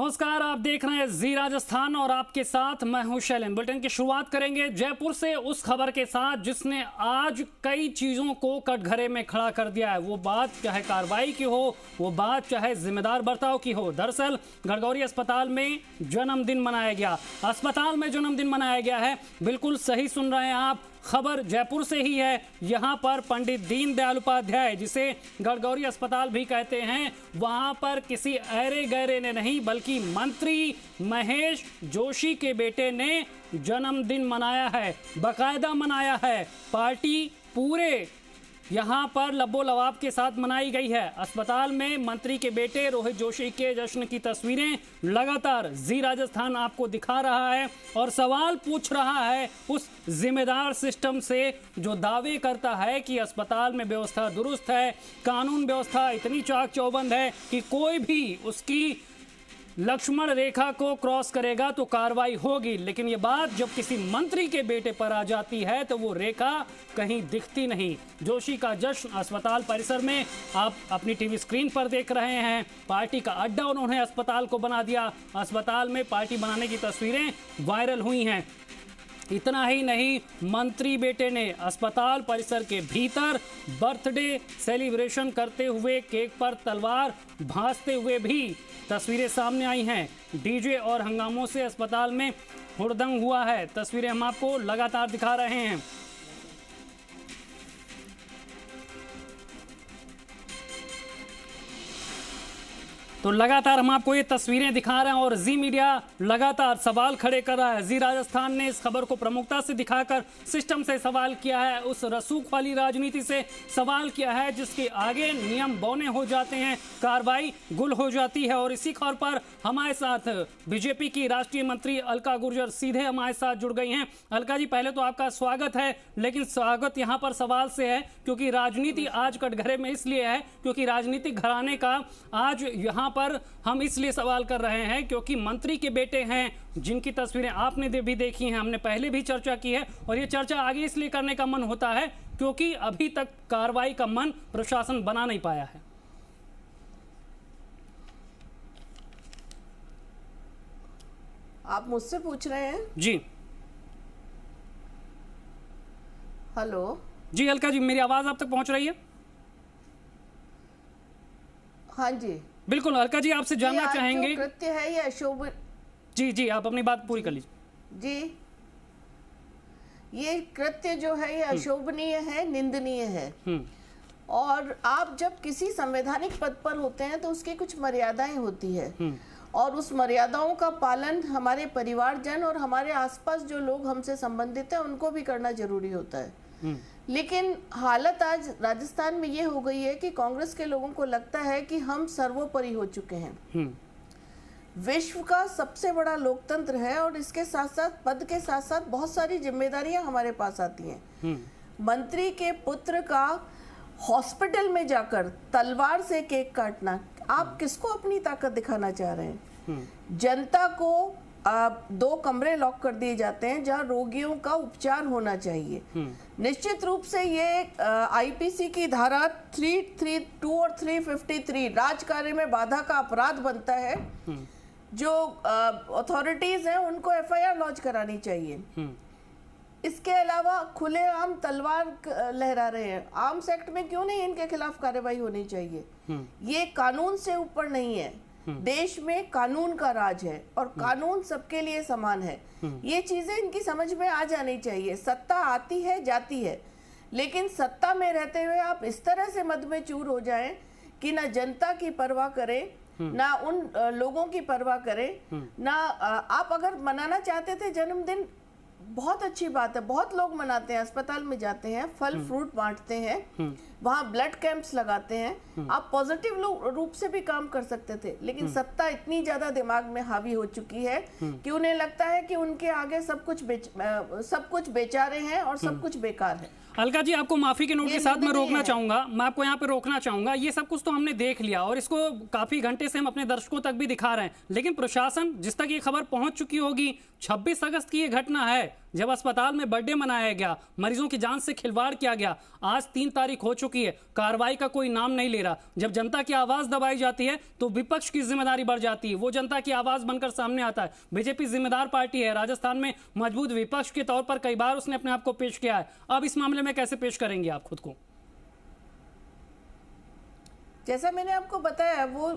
नमस्कार, आप देख रहे हैं जी राजस्थान और आपके साथ मैं हूं शैलेंद्र। बुलेटिन की शुरुआत करेंगे जयपुर से उस खबर के साथ जिसने आज कई चीजों को कटघरे में खड़ा कर दिया है। वो बात चाहे कार्रवाई की हो, वो बात चाहे जिम्मेदार बर्ताव की हो। दरअसल गड़गौरी अस्पताल में जन्मदिन मनाया गया। अस्पताल में जन्मदिन मनाया गया है, बिल्कुल सही सुन रहे हैं आप। खबर जयपुर से ही है। यहाँ पर पंडित दीनदयाल उपाध्याय, जिसे गड़गौरी अस्पताल भी कहते हैं, वहाँ पर किसी ऐरे गैरे ने नहीं बल्कि मंत्री महेश जोशी के बेटे ने जन्मदिन मनाया है, बाकायदा मनाया है। पार्टी पूरे यहाँ पर लब्बो लवाब के साथ मनाई गई है। अस्पताल में मंत्री के बेटे रोहित जोशी के जश्न की तस्वीरें लगातार जी राजस्थान आपको दिखा रहा है और सवाल पूछ रहा है उस जिम्मेदार सिस्टम से जो दावे करता है कि अस्पताल में व्यवस्था दुरुस्त है, कानून व्यवस्था इतनी चाक चौबंद है कि कोई भी उसकी लक्ष्मण रेखा को क्रॉस करेगा तो कार्रवाई होगी। लेकिन ये बात जब किसी मंत्री के बेटे पर आ जाती है तो वो रेखा कहीं दिखती नहीं। जोशी का जश्न अस्पताल परिसर में आप अपनी टीवी स्क्रीन पर देख रहे हैं। पार्टी का अड्डा उन्होंने अस्पताल को बना दिया। अस्पताल में पार्टी बनाने की तस्वीरें वायरल हुई हैं। इतना ही नहीं, मंत्री बेटे ने अस्पताल परिसर के भीतर बर्थडे सेलिब्रेशन करते हुए केक पर तलवार भांजते हुए भी तस्वीरें सामने आई हैं। डीजे और हंगामों से अस्पताल में हुड़दंग हुआ है। तस्वीरें हम आपको लगातार दिखा रहे हैं। तो लगातार हम आपको ये तस्वीरें दिखा रहे हैं और जी मीडिया लगातार सवाल खड़े कर रहा है। जी राजस्थान ने इस खबर को प्रमुखता से दिखाकर सिस्टम से सवाल किया है, उस रसूख वाली राजनीति से सवाल किया है जिसके आगे नियम बौने हो जाते हैं, कार्रवाई गुल हो जाती है। और इसी खबर पर हमारे साथ बीजेपी की राष्ट्रीय मंत्री अलका गुर्जर सीधे हमारे साथ जुड़ गई हैं। अलका जी, पहले तो आपका स्वागत है, लेकिन स्वागत यहाँ पर सवाल से है क्योंकि राजनीति आज कटघरे में इसलिए है क्योंकि राजनीतिक घराने का आज यहाँ पर हम इसलिए सवाल कर रहे हैं क्योंकि मंत्री के बेटे हैं जिनकी तस्वीरें आपने भी देखी हैं, हमने पहले भी चर्चा की है और ये चर्चा आगे इसलिए करने का मन होता है क्योंकि अभी तक कार्रवाई का मन प्रशासन बना नहीं पाया है। आप मुझसे पूछ रहे हैं? जी हेलो जी अलका जी, मेरी आवाज आप तक पहुंच रही है? हाँ जी बिल्कुल। अलका जी, आपसे जानना चाहेंगे, कृत्य है या अशोभ? जी आप अपनी बात पूरी कर लीजिए। जी, ये कृत्य जो है ये अशोभनीय है, निंदनीय है। और आप जब किसी संवैधानिक पद पर होते हैं तो उसकी कुछ मर्यादाएं होती है और उस मर्यादाओं का पालन हमारे परिवारजन और हमारे आसपास जो लोग हमसे संबंधित हैं उनको भी करना जरूरी होता है। लेकिन हालत आज राजस्थान में ये हो गई है कि कांग्रेस के लोगों को लगता है कि हम सर्वोपरि हो चुके हैं। विश्व का सबसे बड़ा लोकतंत्र है और इसके साथ साथ पद के साथ साथ बहुत सारी जिम्मेदारियां हमारे पास आती हैं। मंत्री के पुत्र का हॉस्पिटल में जाकर तलवार से केक काटना, आप किसको अपनी ताकत दिखाना चाह रहे हैं? जनता को 2 कमरे लॉक कर दिए जाते हैं जहां रोगियों का उपचार होना चाहिए। निश्चित रूप से ये आईपीसी की धारा 332 और 353 राजकार्य में बाधा का अपराध बनता है। जो अथॉरिटीज हैं उनको एफआईआर लॉन्च करानी चाहिए। इसके अलावा खुलेआम तलवार लहरा रहे हैं, आर्म्स एक्ट में क्यों नहीं इनके खिलाफ कार्रवाई होनी चाहिए? ये कानून से ऊपर नहीं है। देश में कानून का राज है और कानून सबके लिए समान है। ये चीजें इनकी समझ में आ जानी चाहिए। सत्ता आती है जाती है, लेकिन सत्ता में रहते हुए आप इस तरह से मद में चूर हो जाएं कि ना जनता की परवाह करें, ना उन लोगों की परवाह करें, ना आप अगर मनाना चाहते थे जन्मदिन, बहुत अच्छी बात है, बहुत लोग मनाते हैं, अस्पताल में जाते हैं, फल फ्रूट बांटते हैं, वहाँ ब्लड कैंप्स लगाते हैं। आप पॉजिटिव रूप से भी काम कर सकते थे, लेकिन सत्ता इतनी ज्यादा दिमाग में हावी हो चुकी है कि उन्हें लगता है कि उनके आगे सब कुछ बेचारे हैं और सब कुछ बेकार है। अलका जी, आपको माफी के नोट के साथ मैं रोकना चाहूंगा, मैं आपको यहाँ पे रोकना चाहूंगा। ये सब कुछ तो हमने देख लिया और इसको काफी घंटे से हम अपने दर्शकों तक भी दिखा रहे हैं, लेकिन प्रशासन जिस तक ये खबर पहुंच चुकी होगी, 26 अगस्त की ये घटना है, जब अस्पताल में बर्थडे मनाया गया, मरीजों की जान से खिलवाड़ किया गया, आज 3 तारीख हो चुकी है, कार्रवाई का कोई नाम नहीं ले रहा। जब जनता की आवाज दबाई जाती है तो विपक्ष की जिम्मेदारी बढ़ जाती है, वो जनता की आवाज बनकर सामने आता है। बीजेपी जिम्मेदार पार्टी है, राजस्थान में मजबूत विपक्ष के तौर पर कई बार उसने अपने आप को पेश किया है। अब इस मामले में कैसे पेश करेंगे आप खुद को? जैसा मैंने आपको बताया, वो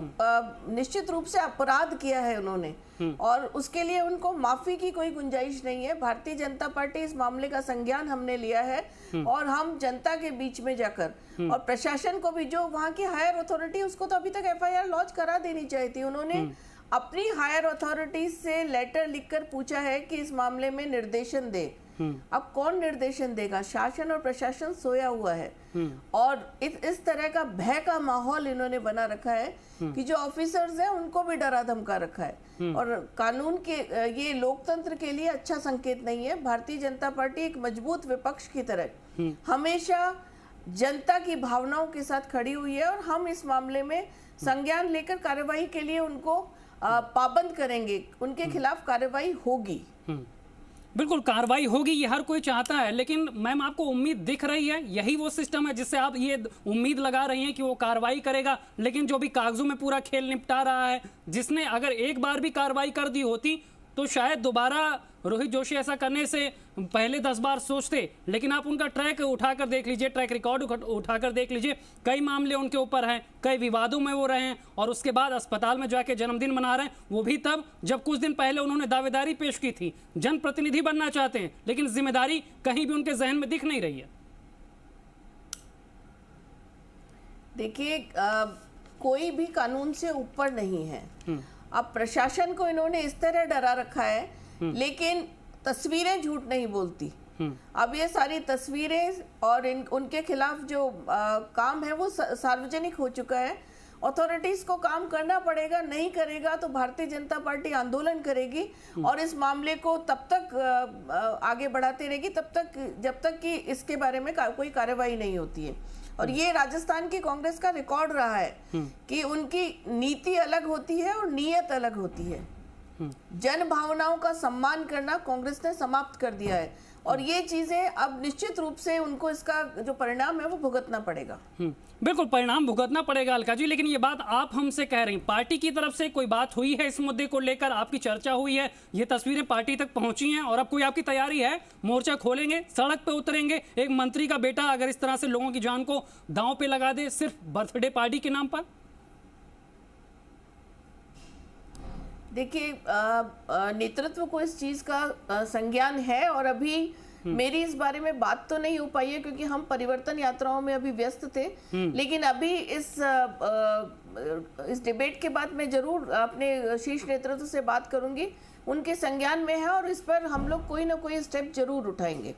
निश्चित रूप से अपराध किया है उन्होंने, और उसके लिए उनको माफी की कोई गुंजाइश नहीं है। भारतीय जनता पार्टी इस मामले का संज्ञान हमने लिया है और हम जनता के बीच में जाकर और प्रशासन को भी, जो वहाँ की हायर अथॉरिटी, उसको तो अभी तक एफआईआर लॉन्च करा देनी चाहिए थी। उन्होंने अपनी हायर अथॉरिटी से लेटर लिखकर पूछा है कि इस मामले में निर्देशन दे। अब कौन निर्देशन देगा? शासन और प्रशासन सोया हुआ है और इस तरह का भय का माहौल इन्होंने बना रखा है कि जो ऑफिसर्स हैं उनको भी डरा धमका रखा है, और कानून के ये लोकतंत्र के लिए अच्छा संकेत नहीं है। भारतीय जनता पार्टी एक मजबूत विपक्ष की तरह हमेशा जनता की भावनाओं के साथ खड़ी हुई है और हम इस मामले में संज्ञान लेकर कार्यवाही के लिए उनको पाबंद करेंगे। उनके खिलाफ कार्यवाही होगी। बिल्कुल कार्रवाई होगी, ये हर कोई चाहता है, लेकिन मैम आपको उम्मीद दिख रही है? यही वो सिस्टम है जिससे आप ये उम्मीद लगा रही हैं कि वो कार्रवाई करेगा, लेकिन जो भी कागजों में पूरा खेल निपटा रहा है, जिसने अगर एक बार भी कार्रवाई कर दी होती तो शायद दोबारा रोहित जोशी ऐसा करने से पहले 10 बार सोचते। लेकिन आप उनका ट्रैक उठाकर देख लीजिए, ट्रैक रिकॉर्ड उठाकर देख लीजिए, कई मामले उनके ऊपर हैं, कई विवादों में वो रहे हैं, और उसके बाद अस्पताल में जाके जन्मदिन मना रहे हैं, वो भी तब जब कुछ दिन पहले उन्होंने दावेदारी पेश की थी। जनप्रतिनिधि बनना चाहते हैं, लेकिन जिम्मेदारी कहीं भी उनके जहन में दिख नहीं रही है। देखिए, कोई भी कानून से ऊपर नहीं है। अब प्रशासन को इन्होंने इस तरह डरा रखा है, लेकिन तस्वीरें झूठ नहीं बोलती। अब ये सारी तस्वीरें और उनके खिलाफ जो काम है वो सार्वजनिक हो चुका है। अथॉरिटीज को काम करना पड़ेगा, नहीं करेगा तो भारतीय जनता पार्टी आंदोलन करेगी और इस मामले को तब तक आगे बढ़ाती रहेगी तब तक जब तक कि इसके बारे में कोई कार्रवाई नहीं होती है। और ये राजस्थान की कांग्रेस का रिकॉर्ड रहा है कि उनकी नीति अलग होती है और नीयत अलग होती है। जन भावनाओं का सम्मान करना कांग्रेस ने समाप्त कर दिया है, और ये चीजें अब निश्चित रूप से उनको इसका जो परिणाम है वो भुगतना पड़ेगा। बिल्कुल परिणाम भुगतना पड़ेगा अलका जी, लेकिन ये बात आप हमसे कह रही, पार्टी की तरफ से कोई बात हुई है इस मुद्दे को लेकर? आपकी चर्चा हुई है, ये तस्वीरें पार्टी तक पहुंची हैं, और अब कोई आपकी तैयारी है? मोर्चा खोलेंगे, सड़क पे उतरेंगे? एक मंत्री का बेटा अगर इस तरह से लोगों की जान को दांव पे लगा दे सिर्फ बर्थडे पार्टी के नाम पर? देखिए, नेतृत्व को इस चीज का संज्ञान है, और अभी मेरी इस बारे में बात तो नहीं हो पाई है क्योंकि हम परिवर्तन यात्राओं में अभी व्यस्त थे। लेकिन अभी इस डिबेट के बाद मैं जरूर अपने शीर्ष नेतृत्व से बात करूंगी, उनके संज्ञान में है और इस पर हम लोग कोई ना कोई स्टेप जरूर उठाएंगे।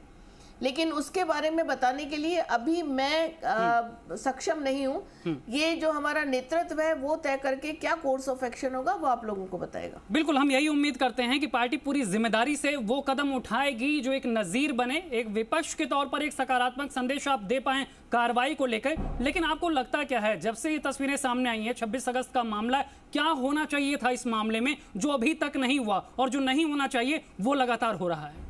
लेकिन उसके बारे में बताने के लिए अभी मैं सक्षम नहीं हूँ। ये जो हमारा नेतृत्व है वो तय करके क्या कोर्स ऑफ एक्शन होगा वो आप लोगों को बताएगा। बिल्कुल, हम यही उम्मीद करते हैं कि पार्टी पूरी जिम्मेदारी से वो कदम उठाएगी जो एक नजीर बने, एक विपक्ष के तौर पर एक सकारात्मक संदेश आप दे पाए कार्रवाई को लेकर। लेकिन आपको लगता क्या है, जब से ये तस्वीरें सामने आई हैं, 26 अगस्त का मामला, क्या होना चाहिए था इस मामले में जो अभी तक नहीं हुआ, और जो नहीं होना चाहिए वो लगातार हो रहा है?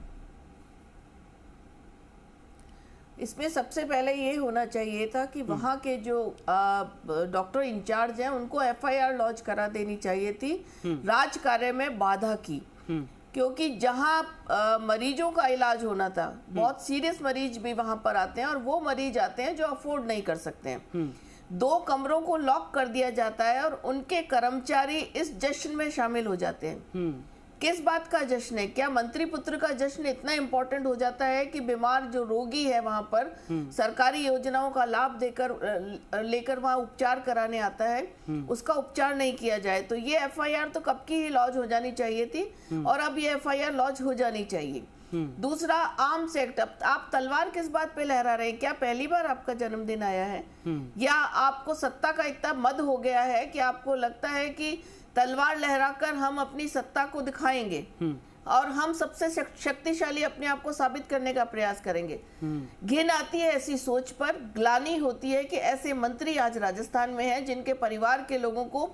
इसमें सबसे पहले ये होना चाहिए था कि वहाँ के जो डॉक्टर इंचार्ज हैं उनको एफआईआर लॉन्च करा देनी चाहिए थी राज कार्य में बाधा की, क्योंकि जहाँ मरीजों का इलाज होना था, बहुत सीरियस मरीज भी वहाँ पर आते हैं और वो मरीज आते हैं जो अफोर्ड नहीं कर सकते हैं। 2 कमरों को लॉक कर दिया जाता है और उनके कर्मचारी इस जश्न में शामिल हो जाते हैं। किस बात का जश्न है? क्या मंत्री पुत्र का जश्न इतना इम्पोर्टेंट हो जाता है कि बीमार जो रोगी है वहां पर सरकारी योजनाओं का लाभ लेकर वहां उपचार कराने आता है, उसका उपचार नहीं किया जाए? तो ये एफआईआर तो कब की ही लॉन्च हो जानी चाहिए थी, और अब ये एफआईआर लॉन्च हो जानी चाहिए। दूसरा, आर्म्स एक्ट। आप तलवार किस बात पे लहरा रहे हैं? क्या पहली बार आपका जन्मदिन आया है, या आपको सत्ता का इतना मद हो गया है कि आपको लगता है कि तलवार लहराकर हम अपनी सत्ता को दिखाएंगे? और हम सबसे शक्तिशाली अपने आप को साबित करने का प्रयास करेंगे। घिन आती है ऐसी सोच पर, ग्लानि होती है कि ऐसे मंत्री आज राजस्थान में हैं जिनके परिवार के लोगों को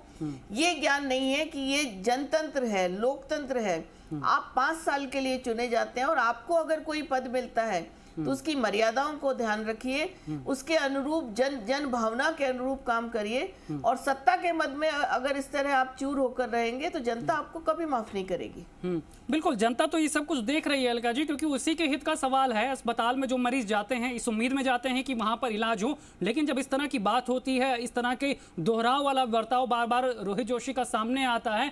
ये ज्ञान नहीं है कि ये जनतंत्र है, लोकतंत्र है। आप 5 साल के लिए चुने जाते हैं और आपको अगर कोई पद मिलता है तो उसकी मर्यादाओं को ध्यान रखिए, उसके अनुरूप जन भावना के अनुरूप काम करिए, और सत्ता के मद में अगर इस तरह आप चूर होकर रहेंगे तो जनता आपको कभी माफ नहीं करेगी। बिल्कुल, जनता तो ये सब कुछ देख रही है अलका जी, क्योंकि उसी के हित का सवाल है। अस्पताल में जो मरीज जाते हैं इस उम्मीद में जाते हैं कि वहां पर इलाज हो, लेकिन जब इस तरह की बात होती है, इस तरह के दोहराव वाला बर्ताव बार बार रोहित जोशी का सामने आता है,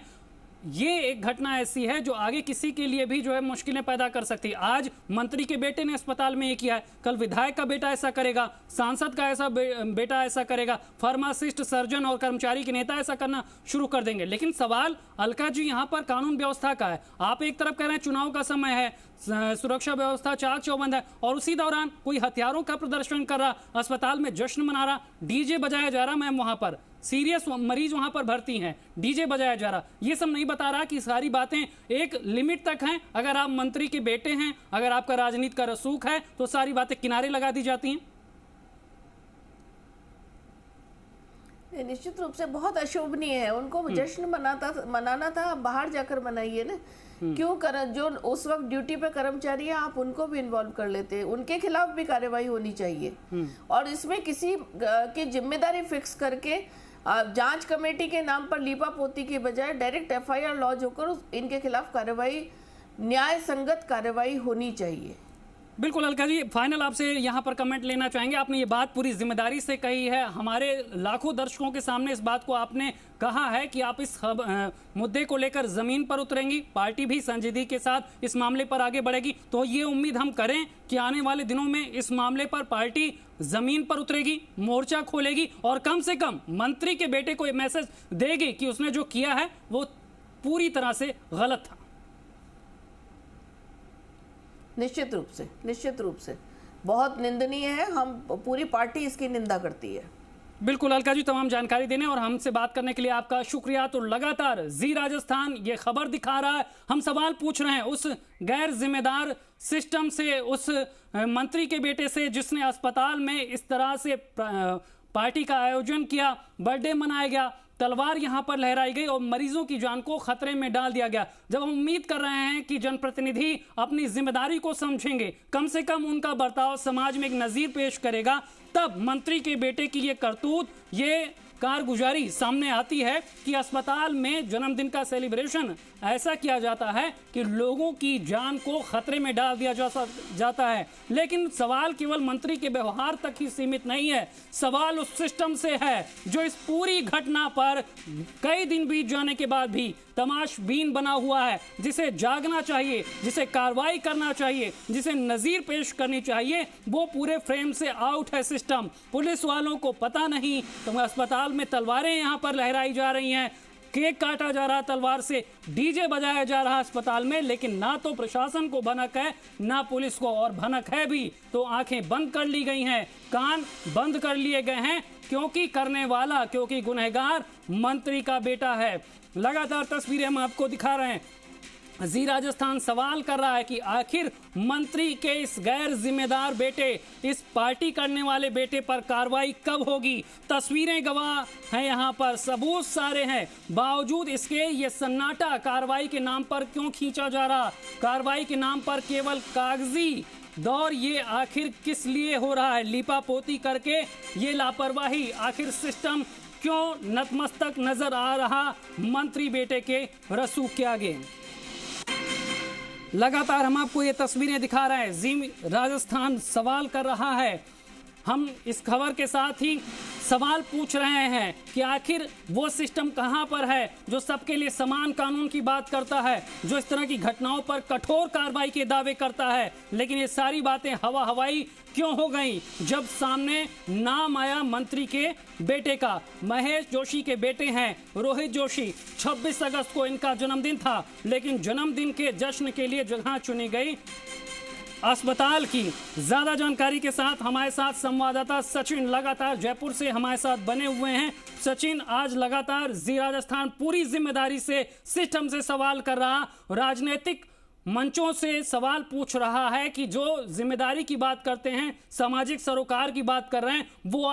ये एक घटना ऐसी है जो आगे किसी के लिए भी जो है मुश्किलें पैदा कर सकती है। आज मंत्री के बेटे ने अस्पताल में ये किया है, कल विधायक का बेटा ऐसा करेगा, सांसद का ऐसा बेटा ऐसा करेगा, फार्मासिस्ट, सर्जन और कर्मचारी के नेता ऐसा करना शुरू कर देंगे। लेकिन सवाल अलका जी यहाँ पर कानून व्यवस्था का है। आप एक तरफ कह रहे हैं चुनाव का समय है, सुरक्षा व्यवस्था चाक चौबंद है, और उसी दौरान कोई हथियारों का प्रदर्शन कर रहा, अस्पताल में जश्न मना रहा, डीजे बजाया जा रहा, मैम वहां पर सीरियस मरीज वहां पर भर्ती हैं, डीजे बजाया जा रहा। ये सब नहीं बता रहा कि सारी बातें एक लिमिट तक हैं। अगर आप मंत्री के बेटे हैं, अगर आपका राजनीति का रसूख है, तो सारी बातें किनारे लगा दी जाती हैं। निश्चित रूप से बहुत अशोभनीय है। उनको जश्न मनाना था, बाहर जाकर मनाइए ना। क्यों जो उस वक्त ड्यूटी पे कर्मचारी हैं, आप उनको भी इन्वॉल्व कर लेते हैं, उनके खिलाफ भी कार्रवाई होनी चाहिए। और इसमें किसी की जिम्मेदारी फिक्स करके जांच कमेटी के नाम पर लीपापोती की बजाय डायरेक्ट एफआईआर लॉन्च होकर इनके खिलाफ कार्रवाई, न्याय संगत कार्रवाई होनी चाहिए। बिल्कुल अलका जी, फाइनल आपसे यहाँ पर कमेंट लेना चाहेंगे। आपने ये बात पूरी जिम्मेदारी से कही है, हमारे लाखों दर्शकों के सामने इस बात को आपने कहा है कि आप इस मुद्दे को लेकर जमीन पर उतरेंगी, पार्टी भी संजीदगी के साथ इस मामले पर आगे बढ़ेगी। तो ये उम्मीद हम करें कि आने वाले दिनों में इस मामले पर पार्टी जमीन पर उतरेगी, मोर्चा खोलेगी, और कम से कम मंत्री के बेटे को ये मैसेज देगी कि उसने जो किया है वो पूरी तरह से गलत था। निश्चित रूप से बहुत निंदनीय है। हम पूरी पार्टी इसकी निंदा करती है। बिल्कुल अलका जी, तमाम जानकारी देने और हमसे बात करने के लिए आपका शुक्रिया। तो लगातार जी राजस्थान ये खबर दिखा रहा है, हम सवाल पूछ रहे हैं उस गैर जिम्मेदार सिस्टम से, उस मंत्री के बेटे से जिसने अस्पताल में इस तरह से पार्टी का आयोजन किया, बर्थडे मनाया गया, तलवार यहां पर लहराई गई और मरीजों की जान को खतरे में डाल दिया गया। जब हम उम्मीद कर रहे हैं कि जनप्रतिनिधि अपनी जिम्मेदारी को समझेंगे, कम से कम उनका बर्ताव समाज में एक नजीर पेश करेगा, तब मंत्री के बेटे की ये करतूत, ये कारगुजारी सामने आती है कि अस्पताल में जन्मदिन का सेलिब्रेशन ऐसा किया जाता है कि लोगों की जान को खतरे में डाल दिया जाता है। लेकिन सवाल केवल मंत्री के व्यवहार तक ही सीमित नहीं है, सवाल उस सिस्टम से है जो इस पूरी घटना पर कई दिन बीत जाने के बाद भी तमाशबीन बना हुआ है, जिसे जागना चाहिए, जिसे कार्रवाई करना चाहिए, जिसे नजीर पेश करनी चाहिए, वो पूरे फ्रेम से आउट है सिस्टम। पुलिस वालों को पता नहीं, तो अस्पताल में तलवारें यहां पर लहराई जा रही हैं, केक काटा जा रहा तलवार से, डीजे बजाया जा रहा अस्पताल में, लेकिन ना तो प्रशासन को भनक है ना पुलिस को, और भनक है भी तो आंखें बंद कर ली गई हैं, कान बंद कर लिए गए हैं, क्योंकि करने वाला, क्योंकि गुनहगार मंत्री का बेटा है। लगातार तस्वीरें हम आपको दिखा रहे हैं। जी राजस्थान सवाल कर रहा है कि आखिर मंत्री के इस गैर जिम्मेदार बेटे, इस पार्टी करने वाले बेटे पर कार्रवाई कब होगी। तस्वीरें गवाह हैं, यहाँ पर सबूत सारे हैं, बावजूद इसके ये सन्नाटा कार्रवाई के नाम पर क्यों खींचा जा रहा, कार्रवाई के नाम पर केवल कागजी दौर ये आखिर किस लिए हो रहा है, लीपापोती करके ये लापरवाही, आखिर सिस्टम क्यों नतमस्तक नजर आ रहा मंत्री बेटे के रसूख के आगे। लगातार हम आपको ये तस्वीरें दिखा रहे हैं, जी राजस्थान सवाल कर रहा है। हम इस खबर के साथ ही सवाल पूछ रहे हैं कि आखिर वो सिस्टम कहां पर है जो सबके लिए समान कानून की बात करता है, जो इस तरह की घटनाओं पर कठोर कार्रवाई के दावे करता है। लेकिन ये सारी बातें हवा हवाई क्यों हो गई जब सामने नाम आया मंत्री के बेटे का। महेश जोशी के बेटे हैं रोहित जोशी, 26 अगस्त को इनका जन्मदिन था, लेकिन जन्मदिन के जश्न के लिए जगह चुनी गई अस्पताल की। ज्यादा जानकारी के साथ हमारे साथ संवाददाता सचिन लगातार जयपुर से हमारे साथ बने हुए हैं। सचिन, आज लगातार जी राजस्थान पूरी जिम्मेदारी से सिस्टम से सवाल कर रहा, राजनीतिक मंचों से सवाल पूछ रहा है कि जो जिम्मेदारी की बात करते हैं, सामाजिक सरोकार की बात कर रहे हैं, वो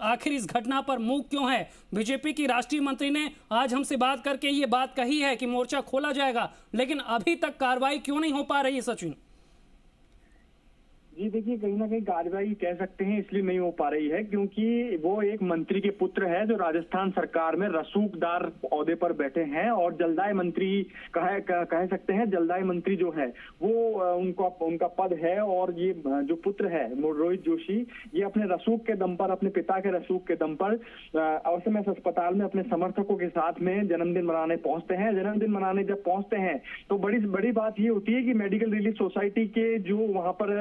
आखिर इस घटना पर मूक क्यों है? बीजेपी की राष्ट्रीय मंत्री ने आज हमसे बात करके ये बात कही है कि मोर्चा खोला जाएगा, लेकिन अभी तक कार्रवाई क्यों नहीं हो पा रही है सचिन? जी देखिए, कहीं ना कहीं कार्रवाई कह सकते हैं इसलिए नहीं हो पा रही है क्योंकि वो एक मंत्री के पुत्र है जो राजस्थान सरकार में रसूखदार ओहदे पर बैठे हैं और जलदाय मंत्री कह सकते हैं। जलदाय मंत्री जो है वो उनका पद है और ये जो पुत्र है रोहित जोशी, ये अपने रसूख के दम पर, अपने पिता के रसूख के दम पर SMS अस्पताल में अपने समर्थकों के साथ में जन्मदिन मनाने पहुंचते हैं। जन्मदिन मनाने जब पहुंचते हैं तो बड़ी बात ये होती है कि मेडिकल रिलीफ सोसाइटी के जो वहां पर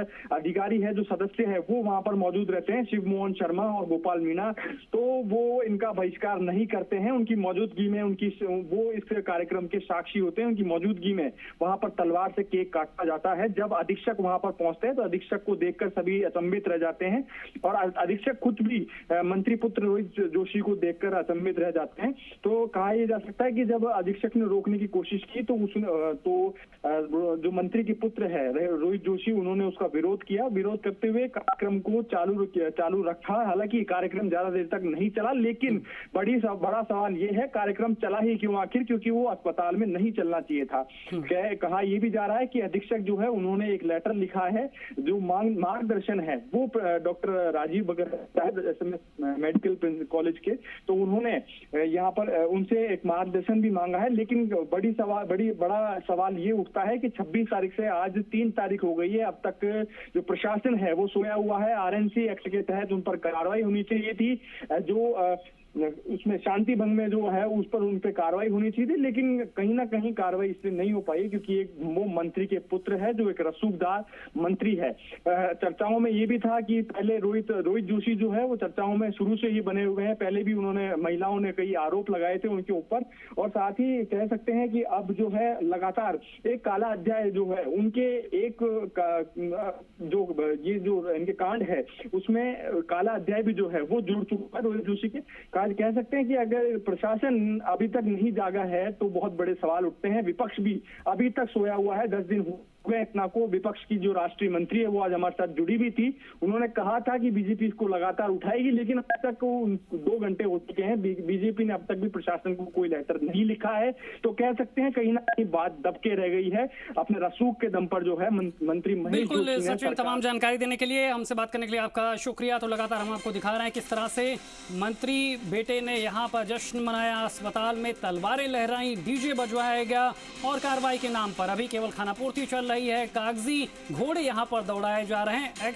अधिकारी है, जो सदस्य है, वो वहां पर मौजूद रहते हैं, शिव मोहन शर्मा और गोपाल मीणा, तो वो इनका बहिष्कार नहीं करते हैं। उनकी मौजूदगी में वो इस कार्यक्रम के साक्षी होते हैं। उनकी मौजूदगी में वहां पर तलवार से केक काटा जाता है। जब अधीक्षक वहां पर पहुंचते हैं तो अधीक्षक को देखकर सभी अचंभित रह जाते हैं और अधीक्षक खुद भी मंत्री पुत्र रोहित जोशी को देखकर अचंभित रह जाते हैं। तो कहा यह जा सकता है कि जब अधीक्षक ने रोकने की कोशिश की तो जो मंत्री के पुत्र है रोहित जोशी, उन्होंने उसका विरोध किया। विरोध करते हुए कार्यक्रम को चालू रखा। हालांकि कार्यक्रम ज्यादा देर तक नहीं चला, लेकिन बड़ा सवाल यह है कार्यक्रम चला ही क्यों आखिर, क्योंकि वो अस्पताल में नहीं चलना चाहिए था। कहा यह भी जा रहा है कि अधीक्षक जो है उन्होंने एक लेटर लिखा है, जो मार्गदर्शन है वो डॉक्टर राजीव साहब SMS मेडिकल कॉलेज के, तो उन्होंने यहाँ पर उनसे एक मार्गदर्शन भी मांगा है। लेकिन बड़ा सवाल ये उठता है कि 26 तारीख से आज 3 तारीख हो गई है, अब तक जो प्रशासन है वो सोया हुआ है। RNC एक्ट के तहत उन पर कार्रवाई होनी चाहिए थी, जो उसमें शांति भंग में जो है उस पर उन पे कार्रवाई होनी चाहिए थी, लेकिन कहीं ना कहीं कार्रवाई इसलिए नहीं हो पाई क्योंकि वो मंत्री के पुत्र है जो एक रसूखदार मंत्री है। चर्चाओं में ये भी था कि पहले रोहित जोशी जो है वो चर्चाओं में शुरू से ही बने हुए हैं। पहले भी महिलाओं ने कई आरोप लगाए थे उनके ऊपर, और साथ ही कह सकते हैं कि अब जो है लगातार एक काला अध्याय जो है उनके जो इनके कांड है उसमें काला अध्याय भी जो है वो जुड़ चुका है रोहित जोशी के। कह सकते हैं कि अगर प्रशासन अभी तक नहीं जागा है तो बहुत बड़े सवाल उठते हैं। विपक्ष भी अभी तक सोया हुआ है। 10 दिन हो गए इतना को। विपक्ष की जो राष्ट्रीय मंत्री है वो आज हमारे साथ जुड़ी भी थी। उन्होंने कहा था कि बीजेपी इसको लगातार उठाएगी, लेकिन अब तक 2 घंटे हो चुके हैं, बीजेपी ने अब तक भी प्रशासन को कोई लेटर नहीं लिखा है। तो कह सकते हैं कहीं ना कहीं बात दबके रह गई है। अपने रसूख के दम पर जो है मंत्री महेश जोशी ने। सचिन, तमाम जानकारी देने के लिए, हमसे बात करने के लिए आपका शुक्रिया। तो लगातार हम आपको दिखा रहे हैं किस तरह से मंत्री बेटे ने यहाँ पर जश्न मनाया, अस्पताल में तलवारें लहराई, डीजे बजवाया गया और कार्रवाई के नाम पर अभी केवल खानापूर्ति चल रही है। कागजी घोड़े यहाँ पर दौड़ाए जा रहे हैं।